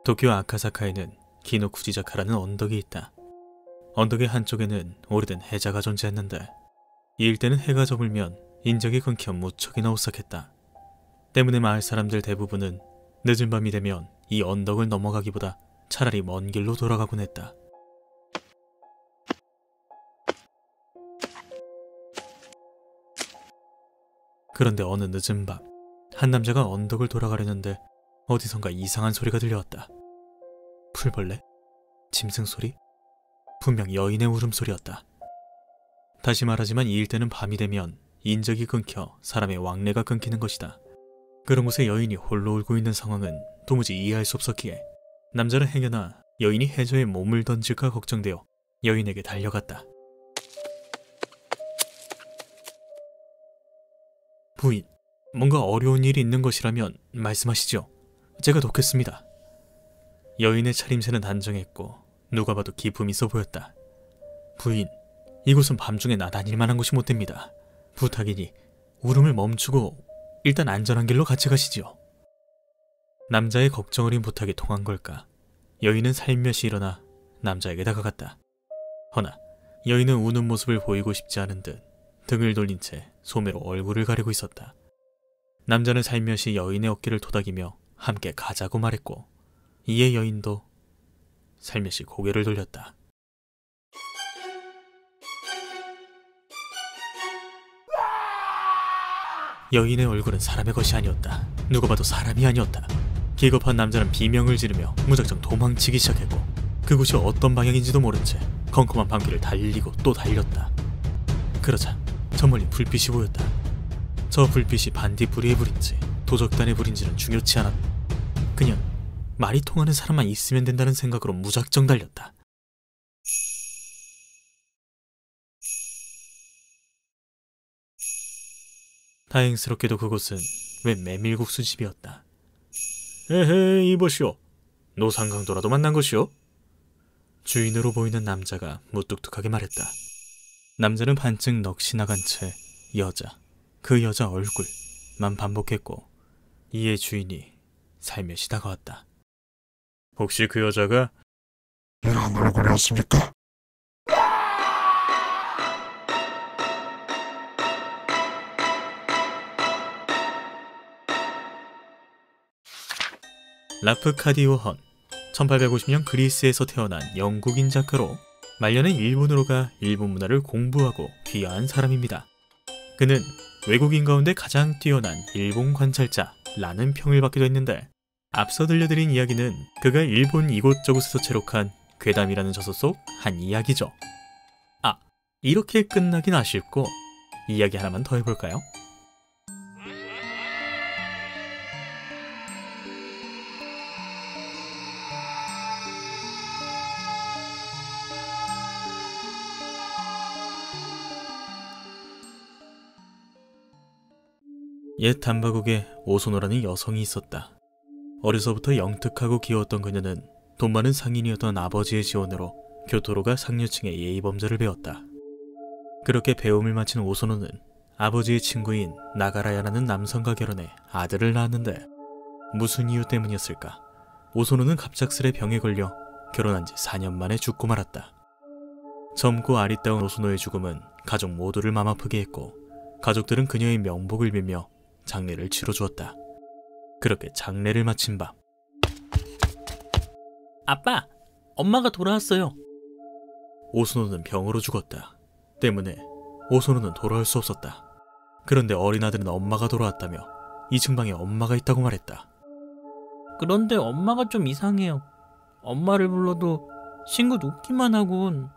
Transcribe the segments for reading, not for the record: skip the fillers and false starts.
도쿄 아카사카에는 기노쿠지자카라는 언덕이 있다. 언덕의 한쪽에는 오래된 해자가 존재했는데 이 일대는 해가 저물면 인적이 끊겨 무척이나 오싹했다. 때문에 마을 사람들 대부분은 늦은 밤이 되면 이 언덕을 넘어가기보다 차라리 먼 길로 돌아가곤 했다. 그런데 어느 늦은 밤, 한 남자가 언덕을 돌아가려는데 어디선가 이상한 소리가 들려왔다. 풀벌레? 짐승 소리? 분명 여인의 울음소리였다. 다시 말하지만 이 일대는 밤이 되면 인적이 끊겨 사람의 왕래가 끊기는 것이다. 그런 곳에 여인이 홀로 울고 있는 상황은 도무지 이해할 수 없었기에 남자는 행여나 여인이 해저에 몸을 던질까 걱정되어 여인에게 달려갔다. 부인, 뭔가 어려운 일이 있는 것이라면 말씀하시죠. 제가 돕겠습니다. 여인의 차림새는 단정했고 누가 봐도 기품이 있어 보였다. 부인, 이곳은 밤중에 나다닐 만한 곳이 못 됩니다. 부탁이니 울음을 멈추고 일단 안전한 길로 같이 가시지요. 남자의 걱정 어린 부탁이 통한 걸까? 여인은 살며시 일어나 남자에게 다가갔다. 허나 여인은 우는 모습을 보이고 싶지 않은 듯 등을 돌린 채 소매로 얼굴을 가리고 있었다. 남자는 살며시 여인의 어깨를 토닥이며 함께 가자고 말했고 이에 여인도 살며시 고개를 돌렸다. 여인의 얼굴은 사람의 것이 아니었다. 누가 봐도 사람이 아니었다. 기겁한 남자는 비명을 지르며 무작정 도망치기 시작했고 그곳이 어떤 방향인지도 모른 채 컴컴한 밤길을 달리고 또 달렸다. 그러자 저 멀리 불빛이 보였다. 저 불빛이 반딧불이의 불인지 도적단의 불인지는 중요치 않았다. 그냥 말이 통하는 사람만 있으면 된다는 생각으로 무작정 달렸다. 다행스럽게도 그곳은 웬 메밀국수 집이었다. 에헤, 이보시오. 노상강도라도 만난 것이오? 주인으로 보이는 남자가 무뚝뚝하게 말했다. 남자는 반쯤 넋이 나간 채 여자, 그 여자 얼굴만 반복했고 이에 주인이 살며시 다가왔다. 혹시 그 여자가 이런 얼굴이었습니까? 라프카디오 헌, 1850년 그리스에서 태어난 영국인 작가로 말년에 일본으로 가 일본 문화를 공부하고 귀화한 사람입니다. 그는 외국인 가운데 가장 뛰어난 일본 관찰자라는 평을 받기도 했는데 앞서 들려드린 이야기는 그가 일본 이곳저곳에서 체록한 괴담이라는 저서 속 한 이야기죠. 아, 이렇게 끝나긴 아쉽고 이야기 하나만 더 해볼까요? 옛 단바국에 오소노라는 여성이 있었다. 어려서부터 영특하고 귀여웠던 그녀는 돈 많은 상인이었던 아버지의 지원으로 교토로가 상류층의 예의범죄를 배웠다. 그렇게 배움을 마친 오소노는 아버지의 친구인 나가라야라는 남성과 결혼해 아들을 낳았는데 무슨 이유 때문이었을까? 오소노는 갑작스레 병에 걸려 결혼한 지 4년 만에 죽고 말았다. 젊고 아리따운 오소노의 죽음은 가족 모두를 맘 아프게 했고 가족들은 그녀의 명복을 빌며 장례를 치러주었다. 그렇게 장례를 마친 밤, 아빠! 엄마가 돌아왔어요. 오소노는 병으로 죽었다. 때문에 오소노는 돌아올 수 없었다. 그런데 어린 아들은 엄마가 돌아왔다며 2층 방에 엄마가 있다고 말했다. 그런데 엄마가 좀 이상해요. 엄마를 불러도 싱긋 웃기만 하곤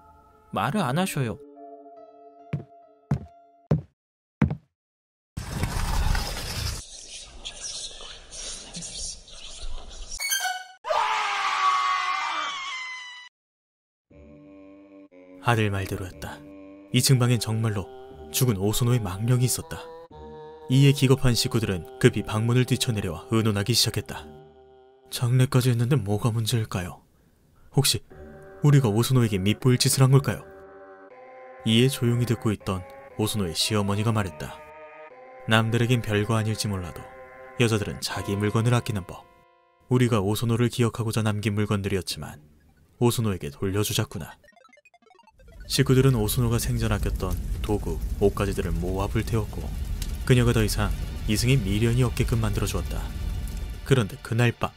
말을 안 하셔요. 아들 말대로였다. 2층 방엔 정말로 죽은 오소노의 망령이 있었다. 이에 기겁한 식구들은 급히 방문을 뛰쳐내려와 의논하기 시작했다. 장례까지 했는데 뭐가 문제일까요? 혹시 우리가 오소노에게 밉보일 짓을 한 걸까요? 이에 조용히 듣고 있던 오소노의 시어머니가 말했다. 남들에겐 별거 아닐지 몰라도 여자들은 자기 물건을 아끼는 법. 우리가 오소노를 기억하고자 남긴 물건들이었지만 오소노에게 돌려주자꾸나. 식구들은 오소노가 생전 아꼈던 도구, 옷가지들을 모아 불태웠고 그녀가 더 이상 이승에 미련이 없게끔 만들어주었다. 그런데 그날 밤,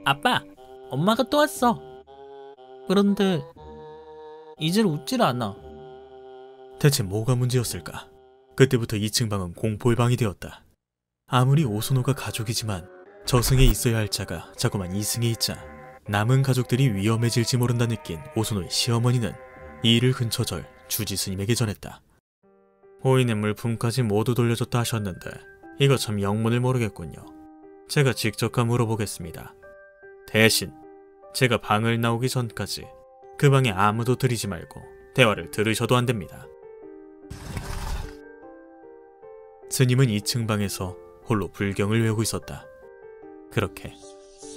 아빠! 엄마가 또 왔어! 그런데 이젠 웃질 않아. 대체 뭐가 문제였을까? 그때부터 2층 방은 공포의 방이 되었다. 아무리 오소노가 가족이지만 저승에 있어야 할 자가 자꾸만 2승에 있자 남은 가족들이 위험해질지 모른다 느낀 오소노의 시어머니는 이 일을 근처절 주지 스님에게 전했다. 호인의 물품까지 모두 돌려줬다 하셨는데 이거 참 영문을 모르겠군요. 제가 직접 가 물어보겠습니다. 대신 제가 방을 나오기 전까지 그 방에 아무도 들이지 말고 대화를 들으셔도 안 됩니다. 스님은 2층 방에서 홀로 불경을 외우고 있었다. 그렇게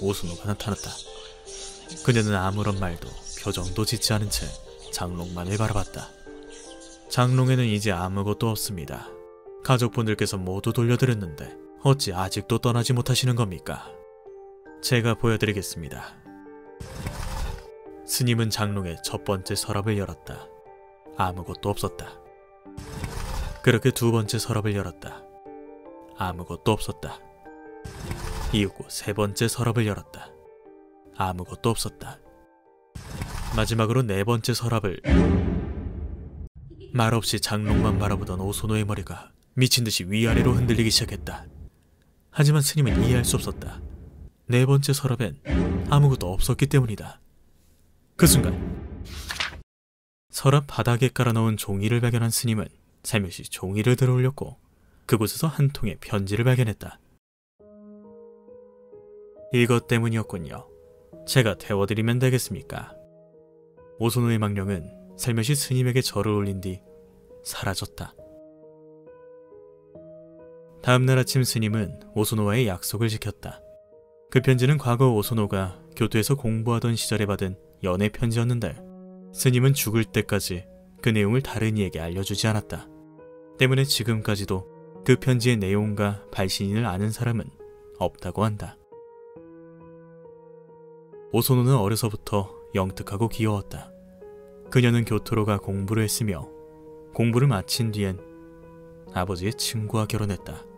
오소노가 나타났다. 그녀는 아무런 말도 표정도 짓지 않은 채 장롱만을 바라봤다. 장롱에는 이제 아무것도 없습니다. 가족분들께서 모두 돌려드렸는데 어찌 아직도 떠나지 못하시는 겁니까? 제가 보여드리겠습니다. 스님은 장롱의 첫 번째 서랍을 열었다. 아무것도 없었다. 그렇게 두 번째 서랍을 열었다. 아무것도 없었다. 이윽고 세 번째 서랍을 열었다. 아무것도 없었다. 마지막으로 네 번째 서랍을... 말없이 장롱만 바라보던 오소노의 머리가 미친듯이 위아래로 흔들리기 시작했다. 하지만 스님은 이해할 수 없었다. 네 번째 서랍엔 아무것도 없었기 때문이다. 그 순간 서랍 바닥에 깔아놓은 종이를 발견한 스님은 살며시 종이를 들어올렸고 그곳에서 한 통의 편지를 발견했다. 이것 때문이었군요. 제가 태워드리면 되겠습니까? 오소노의 망령은 살며시 스님에게 절을 올린 뒤 사라졌다. 다음날 아침 스님은 오소노와의 약속을 지켰다. 그 편지는 과거 오소노가 교토에서 공부하던 시절에 받은 연애 편지였는데 스님은 죽을 때까지 그 내용을 다른 이에게 알려주지 않았다. 때문에 지금까지도 그 편지의 내용과 발신인을 아는 사람은 없다고 한다. 오소노는 어려서부터 영특하고 귀여웠다. 그녀는 교토로 가 공부를 했으며 공부를 마친 뒤엔 아버지의 친구와 결혼했다.